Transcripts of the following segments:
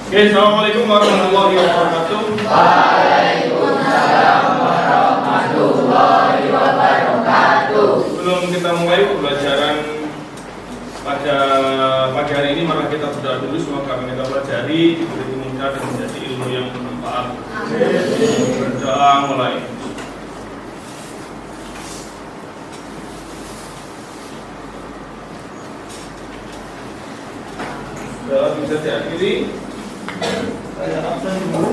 Oke, assalamualaikum warahmatullahi wabarakatuh. Waalaikumsalam warahmatullahi wabarakatuh. Sebelum kita mulai pembelajaran pada pagi hari ini, mari kita berdoa dulu. Semoga apa yang kita pelajari diberi kemudahan dan menjadi ilmu yang bermanfaat. Berdoa mulai. Doa bisa diakhiri. Saya absen dulu.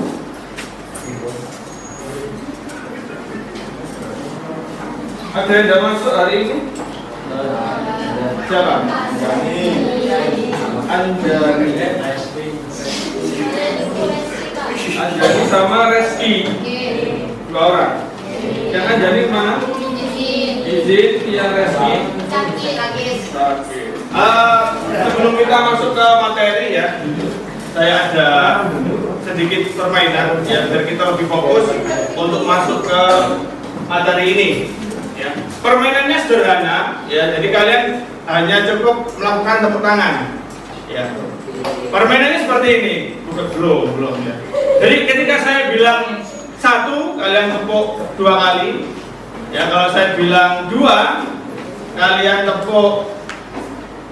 Ada yang tidak masuk hari ini? Siapa? Anjani sama Reski. Dua orang. Yang Anjani mana? Izin. Yang Reski sakit. Sebelum kita masuk ke materi ya, saya ada sedikit permainan ya, biar kita lebih fokus untuk masuk ke materi ini. Ya. Permainannya sederhana, ya. Jadi kalian hanya cukup melakukan tepuk tangan. Ya. Permainannya seperti ini, belum ya. Jadi ketika saya bilang 1, kalian tepuk 2 kali. Ya, kalau saya bilang 2, kalian tepuk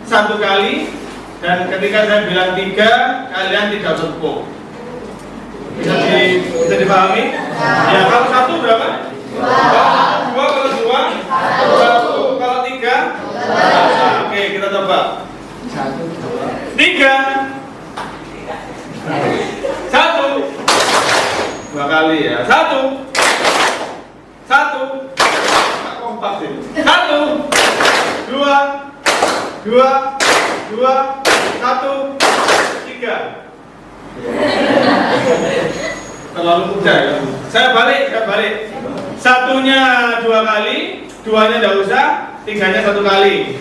1 kali. Dan ketika saya bilang 3, kalian tidak tepuk. Bisa dipahami? Ya, kalau 1 berapa? 2, kalau 2, 1, kalau 3, oke, kita coba. 3, 1, 2 kali ya. 1, tak kompak sih. 1, 2, 1, 3. Terlalu mudah ya. Saya balik. 1-nya 2 kali, 2-nya tidak usah, 3-nya 1 kali.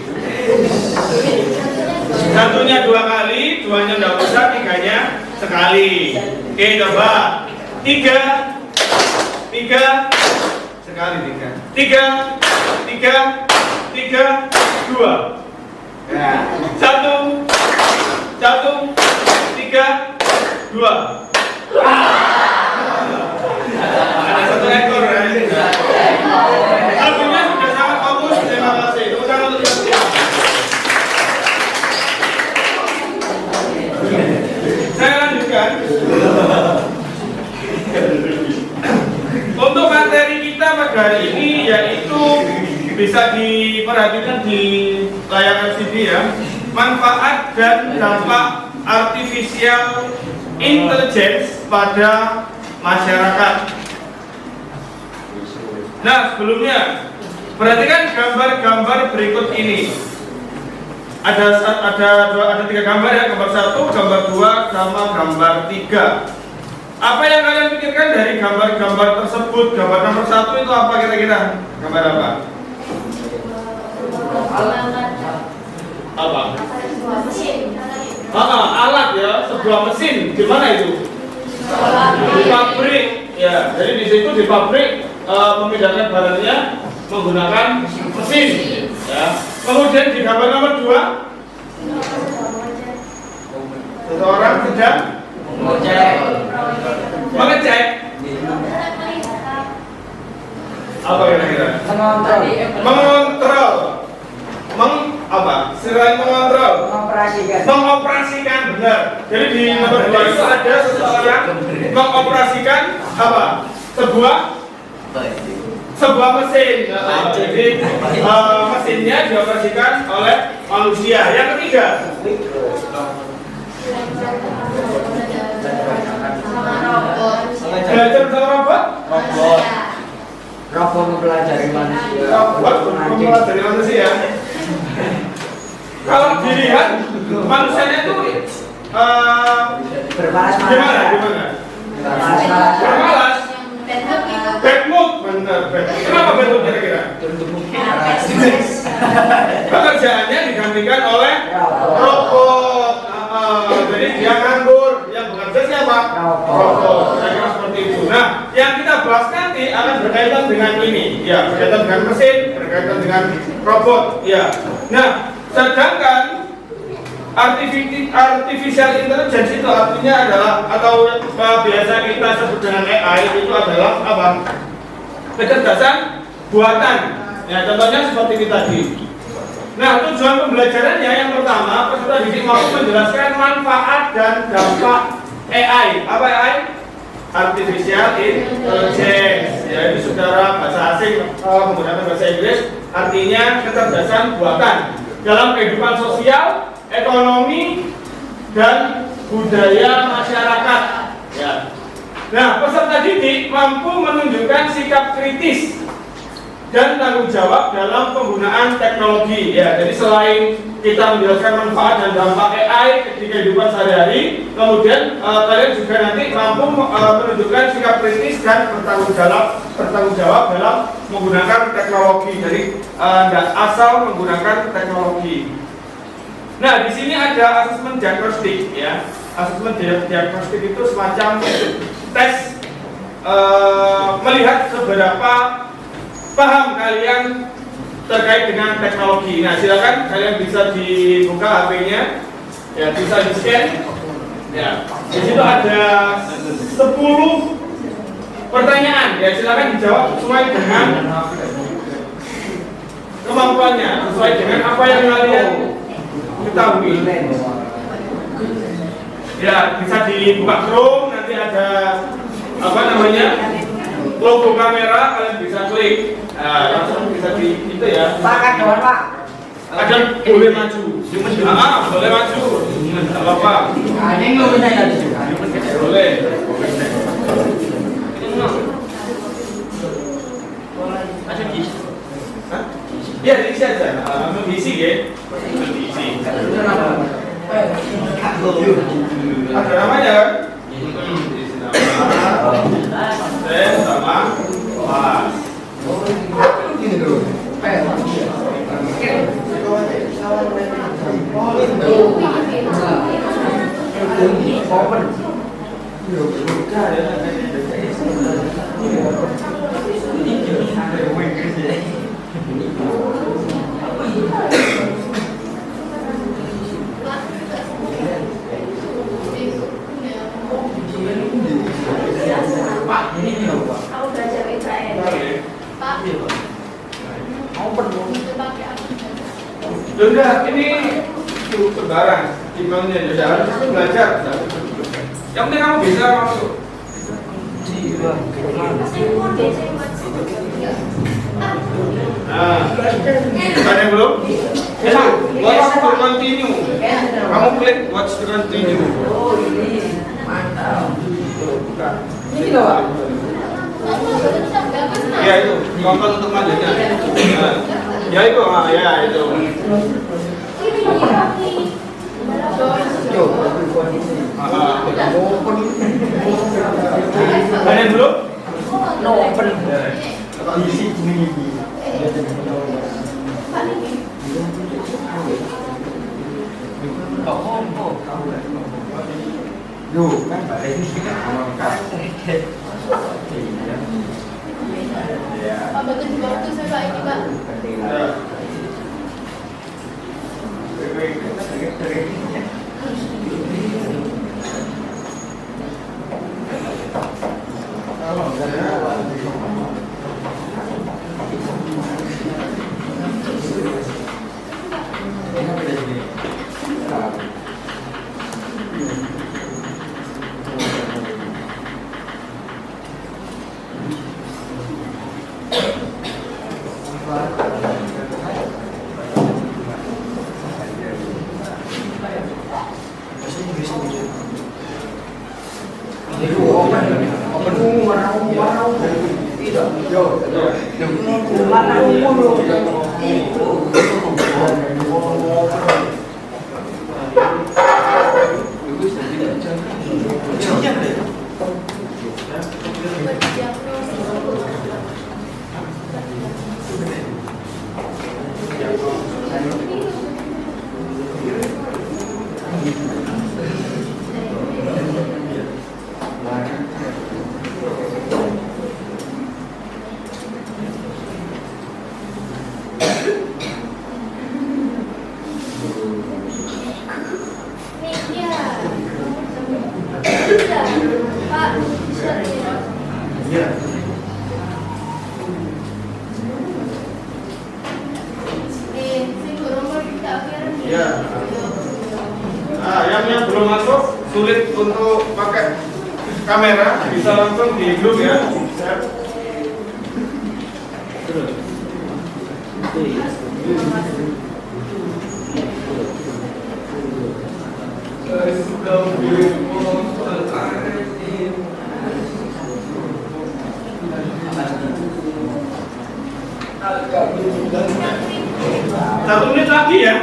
1-nya 2 kali, 2-nya tidak usah, 3-nya sekali. Oke, coba. 3 sekali, 3, 2. 1, 3, 2. Ada 1 ekor ya. Lagunya sudah sangat bagus. Terima kasih. Tepuk tangan untuk siapa? Saya lanjutkan. Untuk materi kita pada hari ini yaitu bisa diperhatikan di layar LCD ya. Manfaat dan dampak artificial intelligence pada masyarakat. Nah, sebelumnya perhatikan gambar-gambar berikut ini. Ada 3 gambar ya, gambar 1, gambar 2, sama gambar 3. Apa yang kalian pikirkan dari gambar-gambar tersebut? Gambar nomor 1 itu apa kira-kira? Gambar apa? Apa? Alat ya, sebuah mesin. Di mana itu? Di pabrik. Ya, jadi di situ di pabrik memindahkan barangnya menggunakan mesin. Ya. Kemudian di gambar nomor 2, seseorang sedang mengecek. Apa kira-kira? Mengontrol. Selain mengontrol, mengoperasikan, benar. Jadi di nomor 2 itu ada seseorang mengoperasikan apa? Sebuah mesin. Jadi mesinnya dioperasikan oleh manusia. Yang ketiga, belajar sama robot. Robot mempelajari manusia. Robot mempelajari manusia. Kalau dilihat manusianya itu bermalas-malas. Gimana? Bermalas-malas. Bad mood, benar. Kenapa bad mood kira-kira? Pekerjaannya digantikan oleh robot. Jadi dia nganggur, yang bekerja siapa? Robot. Kira-kira seperti itu. Nah, yang kita bahas nanti akan berkaitan dengan ini, ya, berkaitan dengan mesin, berkaitan dengan robot, ya. Nah, sedangkan Artificial intelligence itu artinya adalah atau biasa kita sebut dengan AI itu adalah apa? Kecerdasan buatan. Ya, contohnya seperti ini tadi. Nah, tujuan pembelajarannya yang pertama, peserta didik mampu menjelaskan manfaat dan dampak AI. Apa AI? Artificial Intelligence. Ya, ini saudara bahasa asing menggunakan bahasa Inggris, artinya kecerdasan buatan dalam kehidupan sosial, ekonomi, dan budaya masyarakat. Ya. Nah, peserta didik mampu menunjukkan sikap kritis dan tanggung jawab dalam penggunaan teknologi. Ya, jadi selain kita menjelaskan manfaat dan dampak AI di kehidupan sehari-hari, kemudian kalian juga nanti mampu menunjukkan sikap kritis dan bertanggung jawab dalam menggunakan teknologi. Jadi tidak asal menggunakan teknologi. Nah, di sini ada asesmen diagnostik, ya. Asesmen diagnostik itu semacam tes melihat seberapa paham kalian terkait dengan teknologi. Nah, silakan kalian bisa dibuka HP-nya, ya, bisa di-scan. Ya, di situ ada 10 pertanyaan, ya, silakan dijawab sesuai dengan kemampuannya, sesuai dengan apa yang kalian ketahui. Ya, bisa dibuka Chrome, nanti ada apa namanya logo kamera, kalian bisa klik. Nah, langsung bisa di itu ya. Pak, kawan Pak. Kadang boleh maju. Boleh maju. Tidak apa-apa. Ini nggak bisa tadi juga. Boleh. Masih diisi. Hah? Ya, diisi aja. Diisi ya. Diisi. Ada namanya kan? Diisi nama. Sen sama kelas. Pak, ini loh Pak. Aku belajar IKN. Pak, Mau perlu. Enggak, ini sembarang. Emailnya juga harus belajar. Yang penting kamu bisa masuk. Nah, ada yang belum? Watch to continue. Kamu klik watch to continue. Oh, ini mantap. Bukan. Ini loh Pak. Ya itu, tombol untuk majunya. Nah, ya itu, ya itu. Ada yang belum? No open. Isi ini. Duh, kan Pak ini kita ngomong Pak, betul juga waktu saya Pak ini Pak. Ya. Nah, yang belum masuk sulit untuk pakai kamera, bisa langsung di zoom ya. Satu menit lagi ya.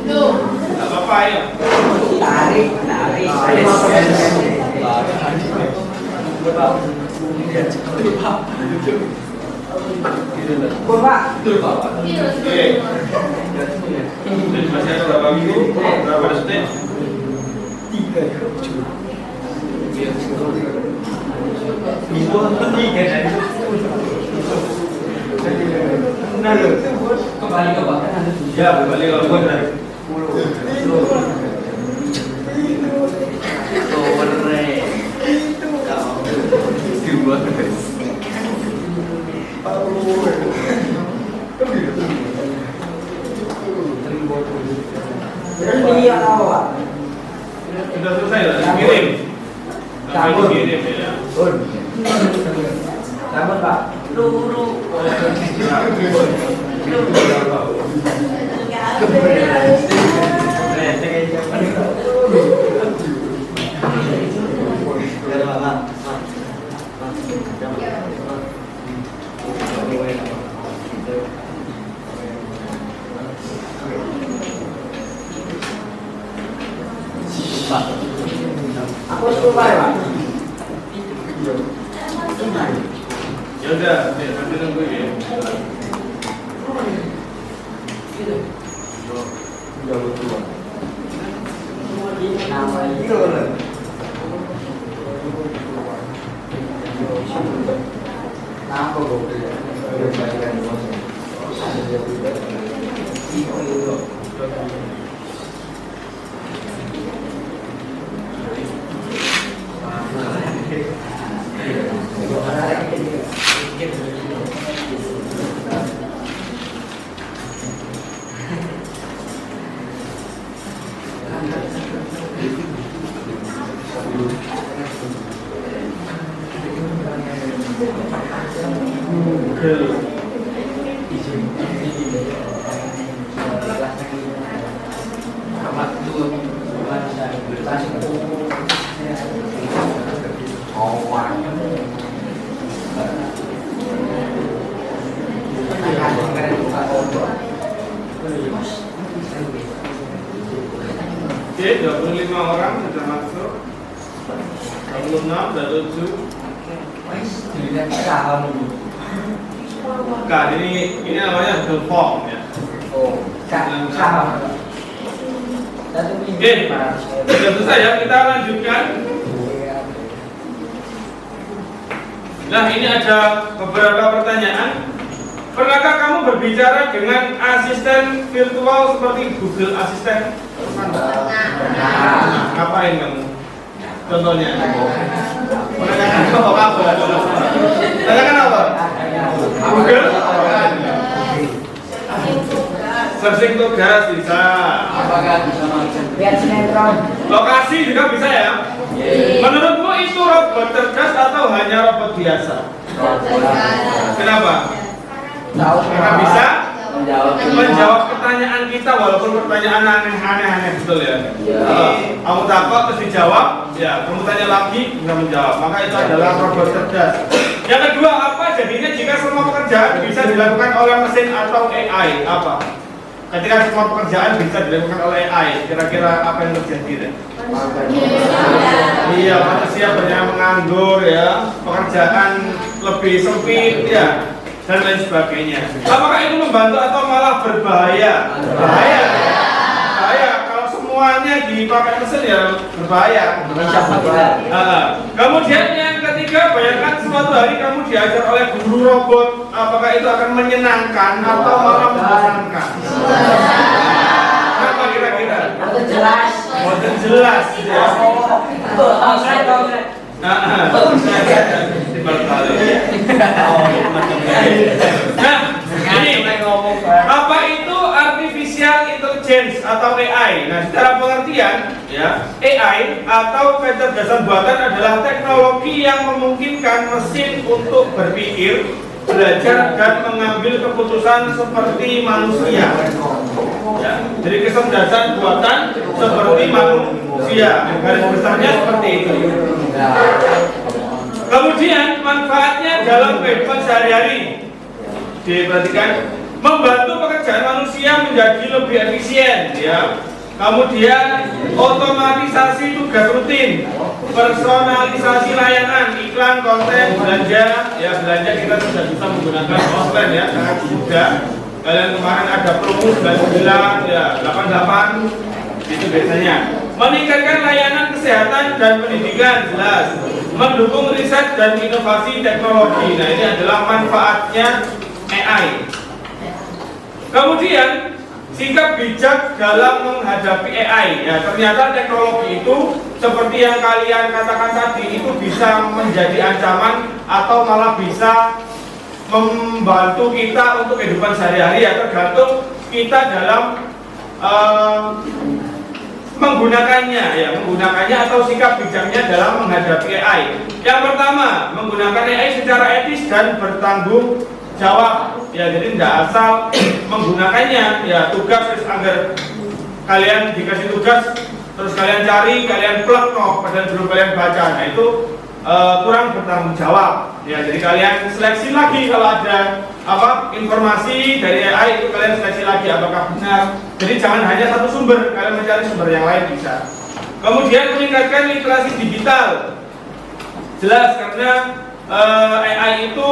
Tuh. Nggak apa-apa ya. Tarik. Bapak. Iya, Oke. Masih ada berapa minggu? Berapa detik? 3. Kembali ke Bapak. Ya, kembali ke Bapak. Iya, Pak. Sudah selesai lah, dikirim. Sampai dikirim ya. Sambut, Pak. Aku lupa ya, Pak. Ya udah, nanti nunggu ya. Oke, 25 orang sudah masuk. 26 dan 7. Bukan, ini namanya Google Form ya. Oke, sudah selesai ya, kita lanjutkan. Nah, ini ada beberapa pertanyaan. Pernahkah kamu berbicara dengan asisten virtual seperti Google Assistant? Nah, ngapain kamu? Contohnya? Menanyakan apa? Menanyakan apa? Google? Searching tugas bisa. Apakah bisa lihat sinetron? Lokasi juga bisa ya? Menurutmu itu robot cerdas atau hanya robot biasa? Kenapa? Karena bisa menjawab pertanyaan kita walaupun pertanyaan aneh-aneh, betul ya? Kamu takut terus dijawab, ya kamu tanya lagi bisa menjawab. Maka itu adalah robot cerdas. Yang kedua, apa jadinya jika semua pekerjaan bisa dilakukan oleh mesin atau AI? Apa? Ketika semua pekerjaan bisa dilakukan oleh AI, kira-kira apa yang terjadi? Iya, manusia banyak menganggur ya, pekerjaan lebih sempit ya, dan lain sebagainya. Apakah itu membantu atau malah berbahaya? Berbahaya. Berbahaya. Kalau semuanya dipakai mesin ya berbahaya. Kemudian yang ketiga, bayangkan suatu hari kamu diajar oleh guru robot, apakah itu akan menyenangkan atau malah membosankan? Apa kira-kira? Jelas. Jelas. Ya. Nah, ini apa itu artificial intelligence? intelligence atau AI. Nah, secara pengertian ya, AI atau kecerdasan buatan adalah teknologi yang memungkinkan mesin untuk berpikir, belajar dan mengambil keputusan seperti manusia. Ya, jadi kecerdasan buatan seperti manusia. Garis besarnya seperti itu. Kemudian manfaatnya dalam kehidupan sehari-hari. Diperhatikan, membantu pekerjaan manusia menjadi lebih efisien, ya. Kemudian otomatisasi tugas rutin, personalisasi layanan, iklan, konten, belanja. Ya, belanja kita sudah bisa menggunakan offline ya, sangat mudah. Kalian kemarin ada promo 99 ya 88 itu biasanya. Meningkatkan layanan kesehatan dan pendidikan, jelas. Mendukung riset dan inovasi teknologi. Nah, ini adalah manfaatnya AI. Kemudian sikap bijak dalam menghadapi AI. Ya, ternyata teknologi itu seperti yang kalian katakan tadi itu bisa menjadi ancaman atau malah bisa membantu kita untuk kehidupan sehari-hari, ya tergantung kita dalam menggunakannya atau sikap bijaknya dalam menghadapi AI. Yang pertama, menggunakan AI secara etis dan bertanggung jawab. Ya, jadi tidak asal menggunakannya. Ya, tugas agar kalian dikasih tugas terus kalian cari, kalian plek padahal belum kalian baca. Nah, itu kurang bertanggung jawab. Ya, jadi kalian seleksi lagi kalau ada informasi dari AI itu kalian seleksi lagi apakah benar. Jadi jangan hanya satu sumber, kalian mencari sumber yang lain bisa. Kemudian meningkatkan literasi digital. Jelas karena AI itu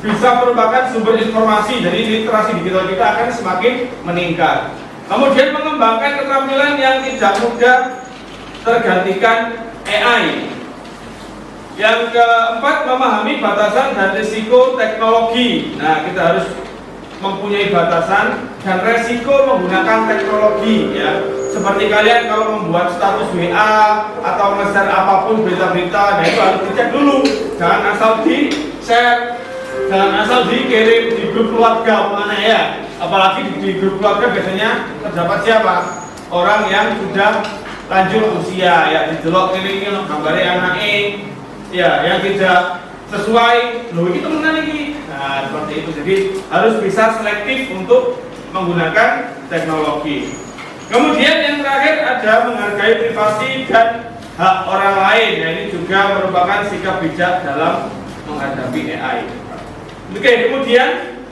bisa merupakan sumber informasi, jadi literasi digital kita akan semakin meningkat. Kemudian mengembangkan keterampilan yang tidak mudah tergantikan AI. Yang keempat, memahami batasan dan risiko teknologi. Nah, kita harus mempunyai batasan dan resiko menggunakan teknologi, ya. Seperti kalian kalau membuat status WA atau nge-share apapun berita-berita, nah itu harus dicek dulu. Jangan asal di-share, jangan asal dikirim di grup keluarga mana ya. Apalagi di grup keluarga biasanya terdapat siapa? Orang yang sudah lanjut usia, ya dijelok ini gambarnya anaknya. Ya, yang tidak sesuai, loh itu temenan ini. Nah, seperti itu. Jadi harus bisa selektif untuk menggunakan teknologi. Kemudian yang terakhir ada menghargai privasi dan hak orang lain. Nah, ini juga merupakan sikap bijak dalam menghadapi AI. Oke, kemudian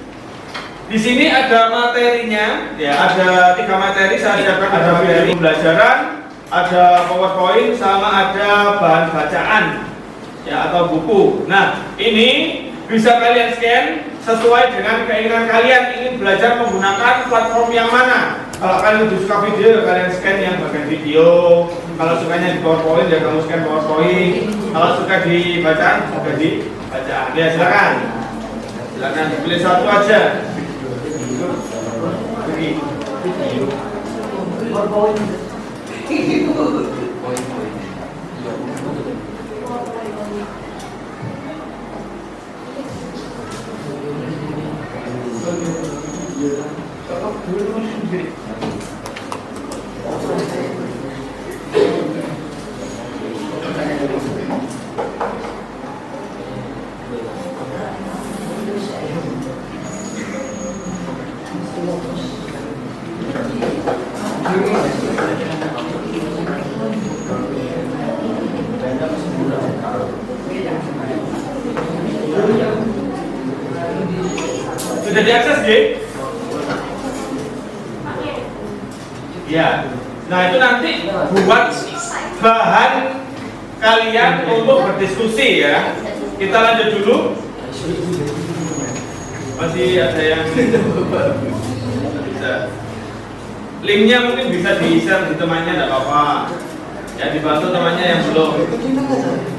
di sini ada materinya. Ya, ada 3 materi saya siapkan, ada materi pembelajaran, ada PowerPoint, sama ada bahan bacaan. Ya, atau buku. Nah, ini bisa kalian scan sesuai dengan keinginan kalian ingin belajar menggunakan platform yang mana. Kalau kalian lebih suka video, kalian scan yang bagian video. Kalau sukanya di PowerPoint, ya kamu scan PowerPoint. Kalau suka di bacaan, suka di bacaan. Ya, silakan. Silakan pilih satu aja. PowerPoint. Sudah diakses, G? Ya. Nah, itu nanti buat bahan kalian untuk berdiskusi ya. Kita lanjut dulu. Masih ada yang bisa. Linknya mungkin bisa di-share di temannya, tidak apa-apa. Ya, dibantu temannya yang belum.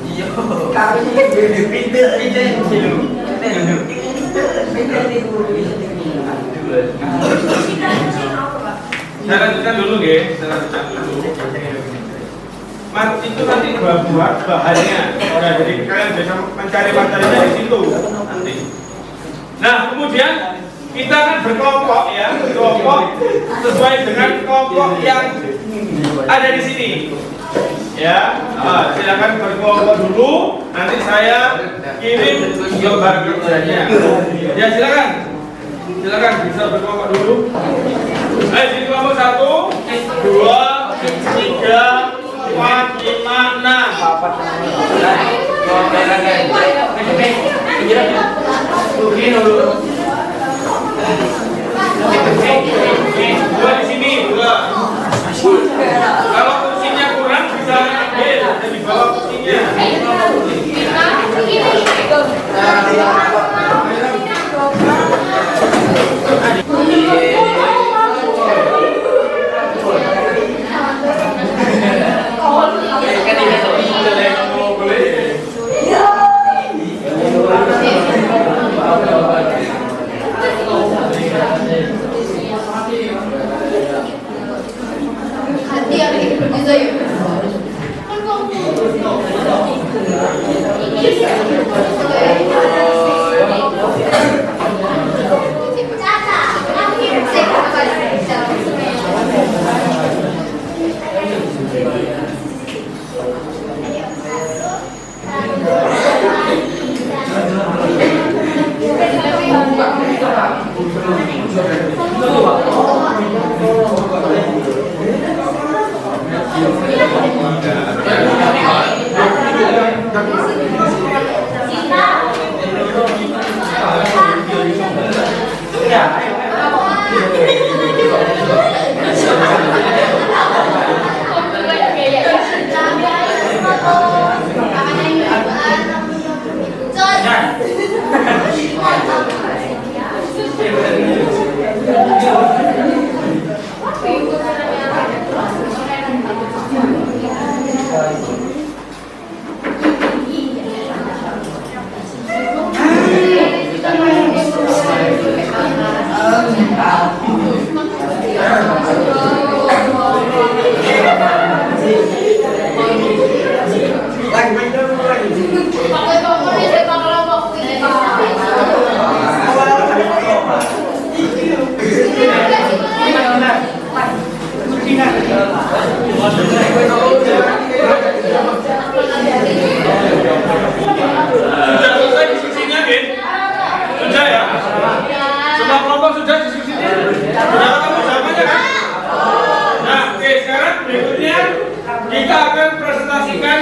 Iya. Saya lanjutkan dulu, guys. Saya lanjutkan dulu. Mas, itu nanti buat bahannya. Nah, jadi kalian bisa mencari materinya di situ nanti. Nah, kemudian kita akan berkelompok ya, berkelompok sesuai dengan kelompok yang ada di sini. Ya, silakan berkelompok dulu. Nanti saya kirim gambar kerjanya. Ya, silakan. Silakan bisa berkelompok dulu. Ayo di kelompok 1, 2, 3, 4, 5, 6. Dua di sini, dua. Kalau kursinya kurang bisa ambil di bawah kursinya.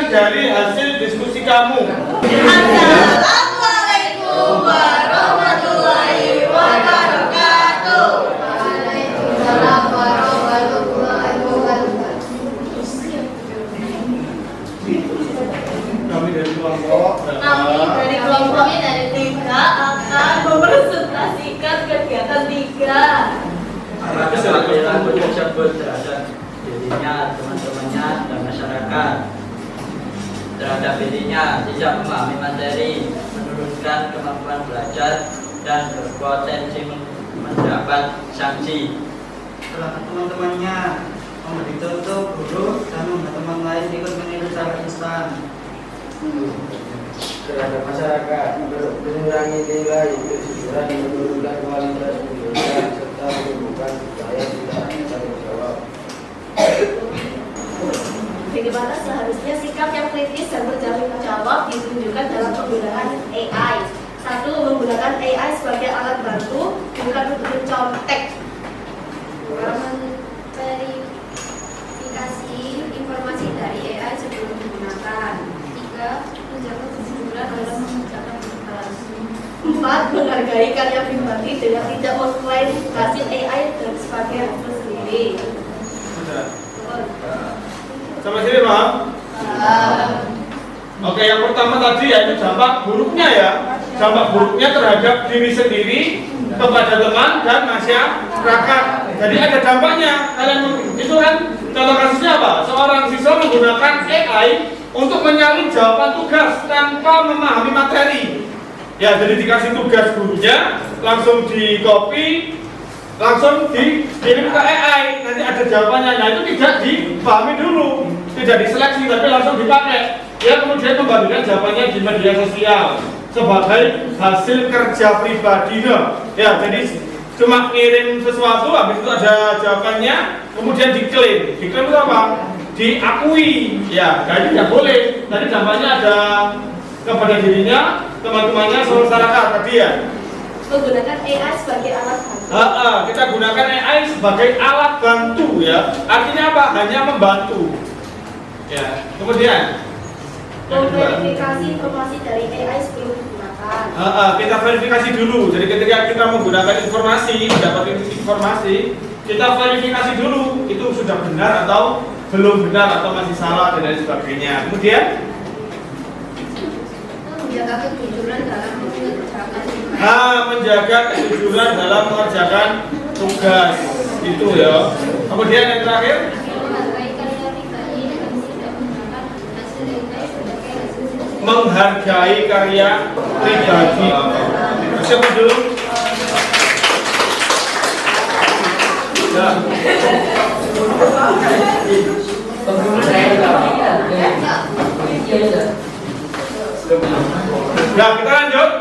Dari hasil diskusi kamu. Assalamualaikum warahmatullahi wabarakatuh. Waalaikumsalam warahmatullahi wabarakatuh. Kami dari kelompok Kami dari 3 akan mempresentasikan kegiatan 3. Keterampilan tersebut terhadap dirinya, teman-temannya, dan masyarakat. Terhadap dirinya, tidak memahami materi, menurunkan kemampuan belajar, dan berpotensi mendapat sanksi. Terhadap teman-temannya, memberi contoh buruk dan membuat teman lain ikut meniru secara instan. Terhadap masyarakat, mengurangi nilai kejujuran, menurunkan kualitas pendidikan, serta menumbuhkan budaya tidak bertanggung jawab. Bagaimana seharusnya sikap yang kritis dan bertanggung jawab ditunjukkan dalam penggunaan AI. 1. Menggunakan AI sebagai alat bantu, bukan untuk mencontek. Memverifikasi informasi dari AI sebelum digunakan. 3. Menjaga kejujuran dalam mengerjakan tugas. 4. Menghargai karya pribadi dengan tidak mengklaim hasil AI dan sebagai hasil sendiri. Sampai sini paham? Oke, yang pertama tadi yaitu dampak buruknya ya. Dampak buruknya terhadap diri sendiri, kepada teman dan masyarakat. Jadi ada dampaknya. Kalian itu kan contoh kasusnya apa? Seorang siswa menggunakan AI untuk menyalin jawaban tugas tanpa memahami materi. Ya, jadi dikasih tugas gurunya, langsung di copy, langsung dikirim ke AI, nanti ada jawabannya. Nah itu tidak dipahami dulu, tidak diseleksi, tapi langsung dipakai. Dia kemudian membagikan jawabannya di media sosial sebagai hasil kerja pribadinya. Ya, jadi cuma ngirim sesuatu, habis itu ada jawabannya, kemudian diklaim. Diklaim itu apa? Diakui. Ya, jadi tidak boleh. Tadi dampaknya ada kepada dirinya, teman-temannya, seluruh masyarakat tadi ya. Menggunakan AI sebagai alat bantu. Kita gunakan AI sebagai alat bantu ya. Artinya apa? Hanya membantu. Ya. Kemudian yang kedua. Memverifikasi informasi dari AI sebelum digunakan. Kita verifikasi dulu. Jadi ketika kita menggunakan informasi, mendapatkan informasi, kita verifikasi dulu itu sudah benar atau belum benar atau masih salah dan lain sebagainya. Kemudian Menjaga kejujuran dalam mengerjakan tugas. menjaga kejujuran dalam mengerjakan tugas itu ya. Kemudian yang terakhir Menghargai karya pribadi dengan tidak menggunakan hasil AI sebagai hasil. menghargai karya pribadi. Siapa dulu? Ya. Nah, kita lanjut.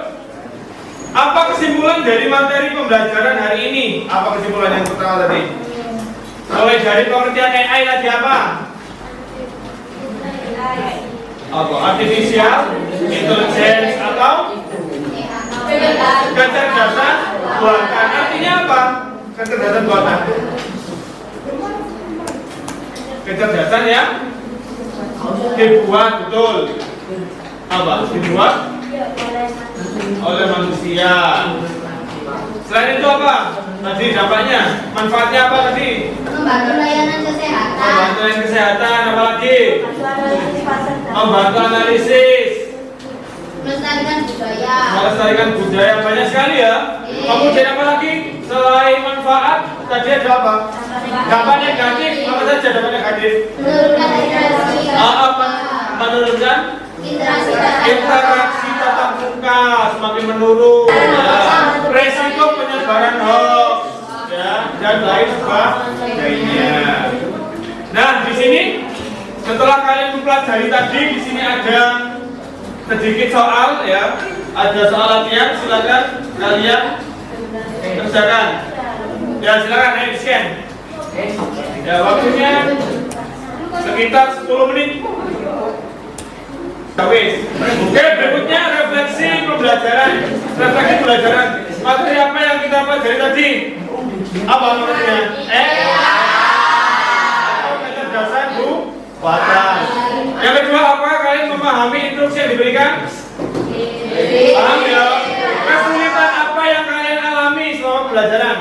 Apa kesimpulan dari materi pembelajaran hari ini? Apa kesimpulan yang pertama tadi? Mulai dari pengertian AI tadi apa? Artificial intelligence atau kecerdasan buatan. Artinya apa? Kecerdasan buatan. Kecerdasan yang dibuat, betul. Apa? Dibuat oleh manusia. Selain itu apa? Tadi dampaknya, manfaatnya apa tadi? Membantu layanan kesehatan. Membantu layanan kesehatan, apa lagi? Membantu analisis. Melestarikan budaya. Melestarikan budaya, banyak sekali ya. Kemudian apa lagi? Selain manfaat, tadi ada apa? Dampak negatif, apa saja dampak negatif? Menurunkan interaksi. Menurunkan interaksi tatap muka semakin menurun. Ya. Resiko penyebaran hoax, ya, dan lain sebagainya. Nah, di sini setelah kalian mempelajari tadi, di sini ada sedikit soal ya. Ada soal latihan, silakan kalian kerjakan. Ya, silakan ayo scan. Ya, waktunya sekitar 10 menit. Wis. Oke, berikutnya refleksi pembelajaran. Refleksi pembelajaran. Materi apa yang kita pelajari tadi? Apa materinya? Atau kecerdasan buatan. Yang kedua apa? Kalian memahami instruksi yang diberikan? Paham ya? Kesulitan apa yang kalian alami selama pembelajaran?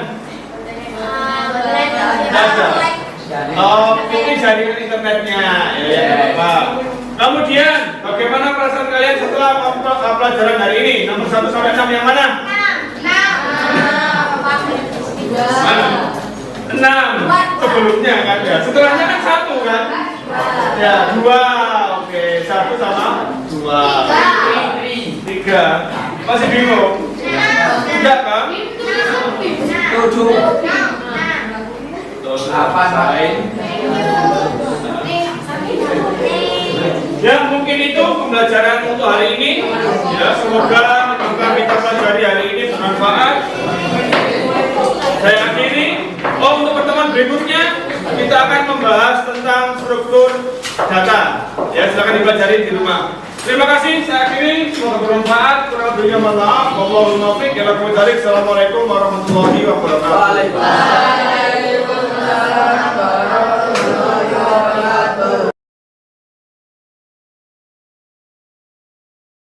Mungkin jaringan internetnya. Ya, Pak. Kemudian, bagaimana perasaan kalian setelah pelajaran hari ini? Nomor 1 sampai 6 yang mana? 6. Sebelumnya kan ya. Setelahnya kan 1 kan? Ya, 2. Oke, 1 sama 2. 3. Masih bingung? Tidak kan? 7. Apa ya, mungkin itu pembelajaran untuk hari ini. Ya, semoga kita pelajari hari ini bermanfaat. Saya akhiri. Untuk pertemuan berikutnya kita akan membahas tentang struktur data. Ya, silakan dipelajari di rumah. Terima kasih. Saya akhiri. Semoga bermanfaat. Kurang lebihnya mohon maaf. Wabillahi taufiq. Assalamualaikum warahmatullahi wabarakatuh.